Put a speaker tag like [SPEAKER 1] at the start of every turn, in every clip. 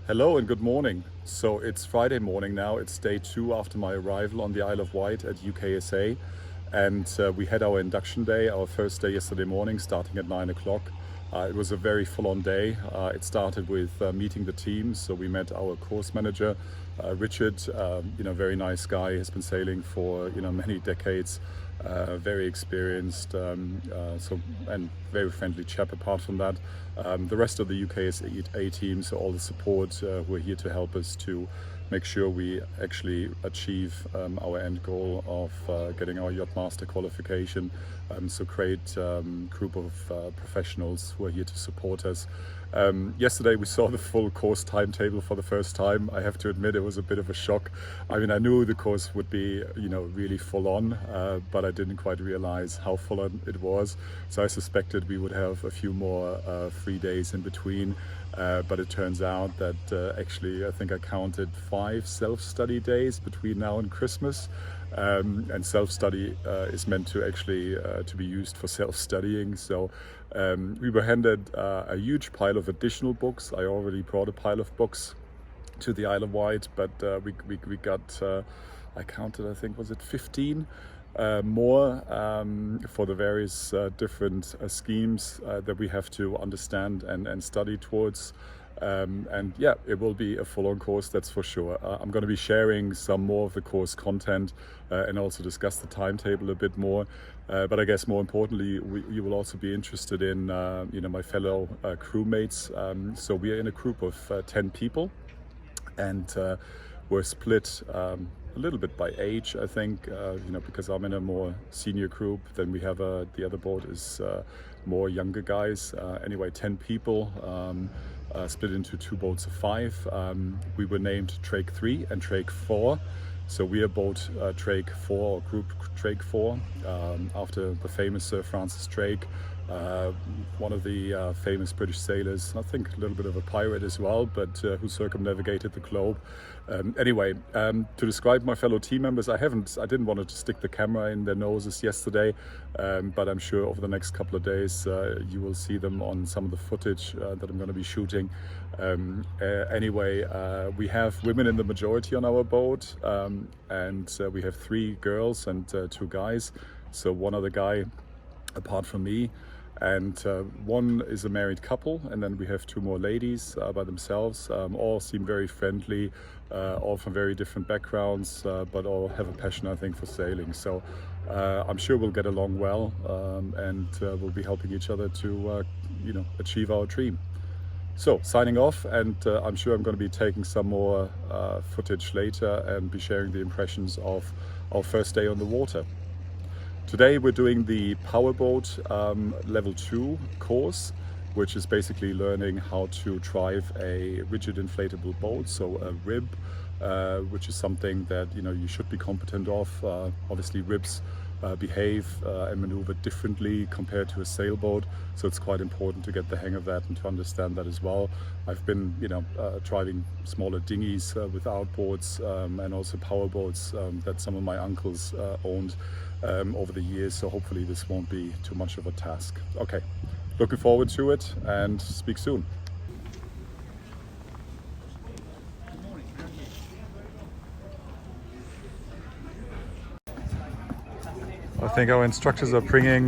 [SPEAKER 1] Hello and good morning. So it's Friday morning now. It's day 2 after my arrival on the Isle of Wight at UKSA. And we had our induction day, our first day yesterday morning, starting at 9 o'clock. It was a very full-on day. It started with meeting the team. So we met our course manager, Richard, very nice guy, has been sailing for many decades, very experienced, and very friendly chap. Apart from that, the rest of the UKSA team, so all the support who are here to help us to make sure we actually achieve our end goal of getting our yacht master qualification. So great group of professionals who are here to support us. Yesterday we saw the full course timetable for the first time. I have to admit it was a bit of a shock. I mean, I knew the course would be really full on, but I didn't quite realize how full on it was. So I suspected we would have a few more free days in between, but it turns out that actually I think I counted 5 self-study days between now and Christmas. And self-study is meant to actually to be used for self-studying. So we were handed a huge pile of additional books. I already brought a pile of books to the Isle of Wight, but we got, I counted, I think, was it 15 more for the various different schemes that we have to understand and study towards. And yeah, it will be a full-on course, that's for sure. I'm going to be sharing some more of the course content and also discuss the timetable a bit more. But I guess more importantly, you will also be interested in my fellow crewmates. So we are in a group of 10 people, and we're split a little bit by age, I think, because I'm in a more senior group. Then we have the other boat is more younger guys. Anyway, 10 people. Split into 2 boats of 5. We were named Drake 3 and Drake 4. So we are boat Drake 4 or Group Drake 4 after the famous Sir Francis Drake, one of the famous British sailors, I think a little bit of a pirate as well, but who circumnavigated the globe. Anyway, to describe my fellow team members, I didn't want to stick the camera in their noses yesterday, but I'm sure over the next couple of days you will see them on some of the footage that I'm going to be shooting. Anyway, we have women in the majority on our boat, and we have 3 girls and 2 guys. So one other guy apart from me, and one is a married couple, and then we have 2 more ladies by themselves. All seem very friendly, all from very different backgrounds, but all have a passion, I think, for sailing. So I'm sure we'll get along well, and we'll be helping each other to achieve our dream. So signing off, and I'm sure I'm going to be taking some more footage later and be sharing the impressions of our first day on the water. Today we're doing the powerboat level 2 course, which is basically learning how to drive a rigid inflatable boat, so a rib, which is something that you should be competent of. Obviously ribs behave and maneuver differently compared to a sailboat, so it's quite important to get the hang of that and to understand that as well. I've been driving smaller dinghies with outboards and also powerboats that some of my uncles owned over the years, so hopefully this won't be too much of a task. Okay, looking forward to it, and speak soon. I think our instructors are bringing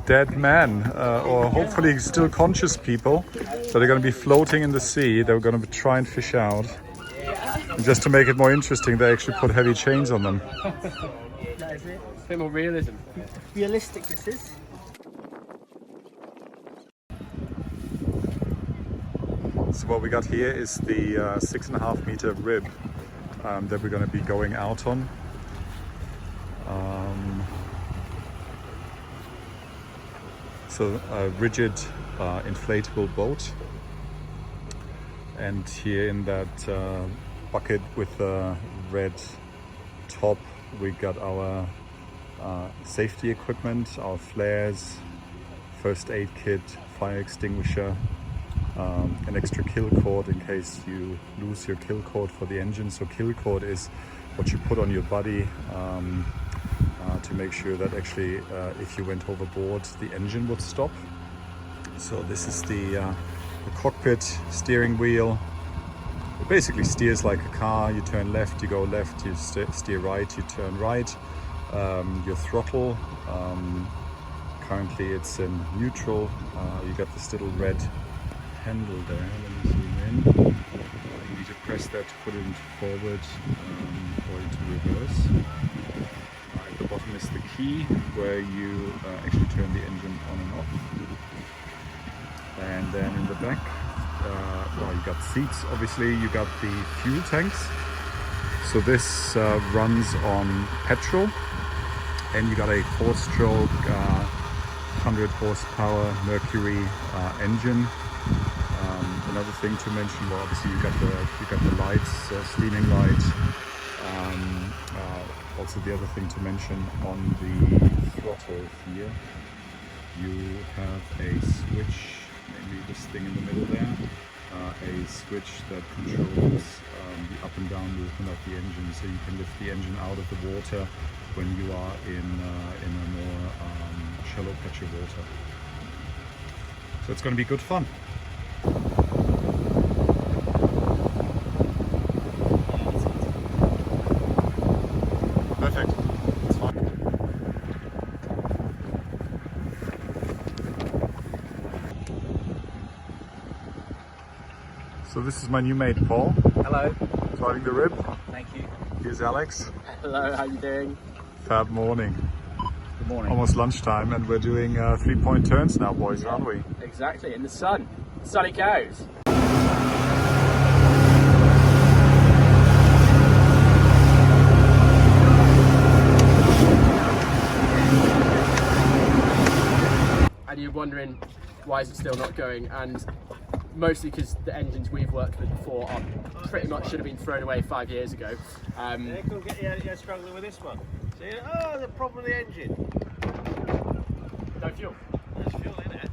[SPEAKER 1] dead men, or hopefully still conscious people. So they're going to be floating in the sea. They're going to try and fish out. And just to make it more interesting, they actually put heavy chains on them.
[SPEAKER 2] That is it.
[SPEAKER 3] A bit more realism.
[SPEAKER 2] Realistic this is.
[SPEAKER 1] So what we got here is the 6.5 meter rib that we're going to be going out on. So a rigid inflatable boat, and here in that bucket with the red top we got our safety equipment, our flares, first aid kit, fire extinguisher, an extra kill cord in case you lose your kill cord for the engine. So kill cord is what you put on your body to make sure that actually if you went overboard the engine would stop. So this is the cockpit, steering wheel, It basically steers like a car. You turn left, you go left, you steer right, you turn right. Your throttle, currently it's in neutral. You got this little red handle there. Let me zoom in. You need to press that to put it into forward or into reverse. At the bottom is the key where you actually turn the engine on and off. And then in the back, well, you got seats, obviously, you got the fuel tanks. So this runs on petrol, and you got a 4-stroke, 100 horsepower Mercury engine. Another thing to mention, well, obviously you got the lights, steaming light. Also, the other thing to mention on the throttle here, you have a switch. Maybe this thing in the middle there, a switch that controls the up and down movement of the engine, so you can lift the engine out of the water when you are in a more shallow patch of water. So it's going to be good fun. Perfect. It's fine. So this is my new mate Paul.
[SPEAKER 2] Hello.
[SPEAKER 1] Driving the rib.
[SPEAKER 2] Thank you.
[SPEAKER 1] Here's Alex.
[SPEAKER 2] Hello, how you doing?
[SPEAKER 1] Fab morning.
[SPEAKER 2] Good morning.
[SPEAKER 1] Almost lunchtime, and we're doing 3-point turns now, boys, aren't we?
[SPEAKER 2] Exactly, in the sun. Sunny cows. And you're wondering why is it still not going, and mostly because the engines we've worked with before are pretty much should have been thrown away 5 years ago.
[SPEAKER 3] They couldn't get you struggling with this one. See, oh, the problem with the engine.
[SPEAKER 2] No fuel.
[SPEAKER 3] There's fuel in it.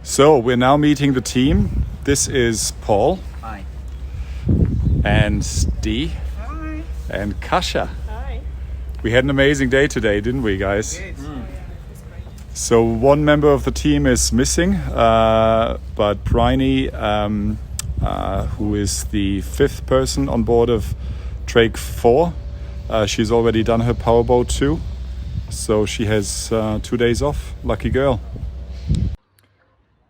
[SPEAKER 1] So we're now meeting the team. This is Paul.
[SPEAKER 2] Hi.
[SPEAKER 1] And Dee.
[SPEAKER 3] Hi.
[SPEAKER 1] And Kasha.
[SPEAKER 3] Hi.
[SPEAKER 1] We had an amazing day today, didn't we, guys?
[SPEAKER 3] Good.
[SPEAKER 1] So one member of the team is missing, but Bryony, who is the 5th person on board of Drake 4, she's already done her powerboat too. So she has 2 days off. Lucky girl.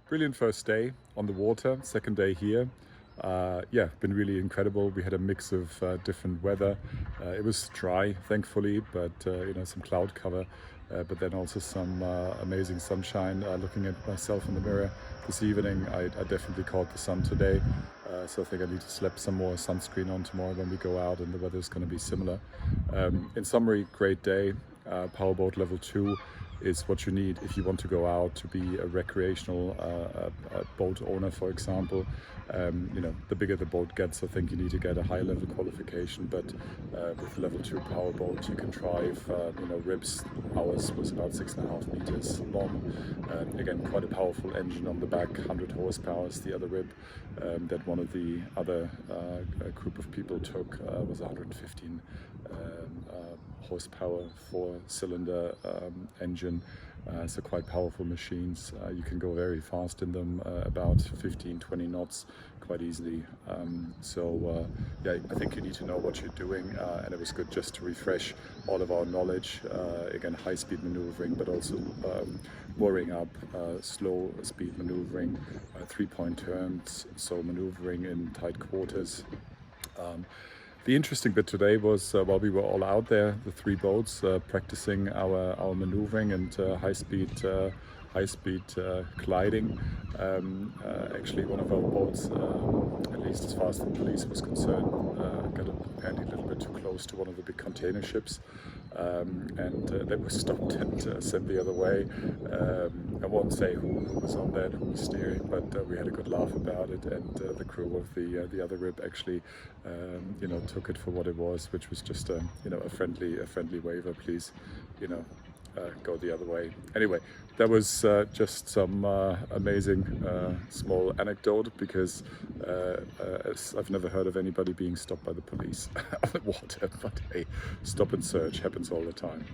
[SPEAKER 1] Brilliant first day on the water, second day here. Yeah, been really incredible. We had a mix of different weather. It was dry, thankfully, but you know, some cloud cover. But then also some amazing sunshine. Looking at myself in the mirror this evening, I definitely caught the sun today. So I think I need to slap some more sunscreen on tomorrow when we go out, and the weather is going to be similar. In summary, great day. Powerboat level 2 is what you need if you want to go out to be a recreational boat owner, for example. You know, the bigger the boat gets, I think you need to get a high level qualification, but with level 2 powerboat you can drive, you know, ribs. Ours was about 6.5 meters long. Again, quite a powerful engine on the back, 100 horsepower is the other rib that one of the other group of people took, was 115 horsepower 4-cylinder engine. So quite powerful machines. You can go very fast in them, about 15-20 knots quite easily. Yeah, I think you need to know what you're doing, and it was good just to refresh all of our knowledge. Again, high-speed maneuvering, but also mooring up, slow speed maneuvering, 3-point turns, so maneuvering in tight quarters. The interesting bit today was while we were all out there, the 3 boats, practicing our maneuvering and high speed gliding. Actually, one of our boats, at least as far as the police was concerned, got apparently a little bit too close to one of the big container ships, and they were stopped and sent the other way. I won't say who was on that, who was steering, but we had a good laugh about it, and the crew of the other rib actually, you know, took it for what it was, which was just a, you know, a friendly waiver, please, you know, go the other way. Anyway, that was just some amazing small anecdote, because I've never heard of anybody being stopped by the police on the water, but hey, stop and search happens all the time.